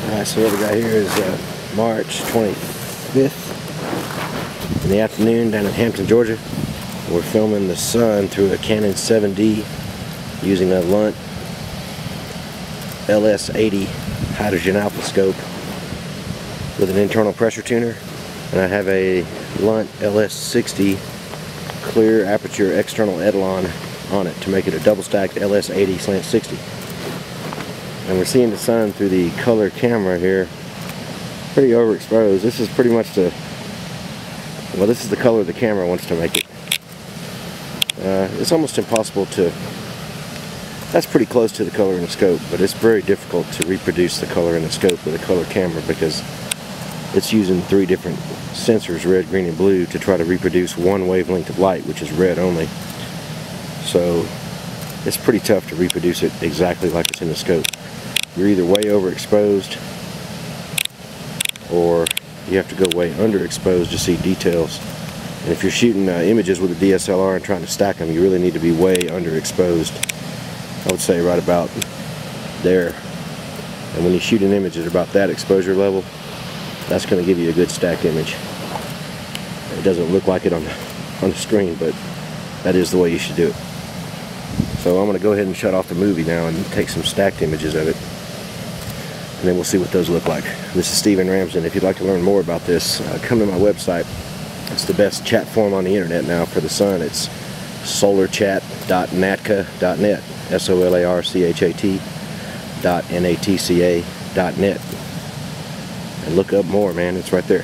Alright, so what we got here is March 25th in the afternoon down in Hampton, Georgia. We're filming the sun through a Canon 7D using a Lunt LS80 hydrogen alpha scope with an internal pressure tuner, and I have a Lunt LS60 clear aperture external etalon on it to make it a double stacked LS80 slant 60. And we're seeing the sun through the color camera here, pretty overexposed. This is pretty much this is the color the camera wants to make it. It's almost impossible to, that's pretty close to the color in the scope, but it's very difficult to reproduce the color in the scope with a color camera because it's using 3 different sensors, red, green, and blue, to try to reproduce one wavelength of light, which is red only. So it's pretty tough to reproduce it exactly like it's in the scope. You're either way overexposed or you have to go way underexposed to see details. And if you're shooting images with a DSLR and trying to stack them, you really need to be way underexposed. I would say right about there. And when you shoot an image at about that exposure level, that's going to give you a good stacked image. It doesn't look like it on the screen, but that is the way you should do it. So I'm going to go ahead and shut off the movie now and take some stacked images of it, and then we'll see what those look like. This is Steven Ramsden. If you'd like to learn more about this, come to my website. It's the best chat forum on the internet now for the sun. It's solarchat.natca.net, solarchat.natca.net, and look up more, man. It's right there.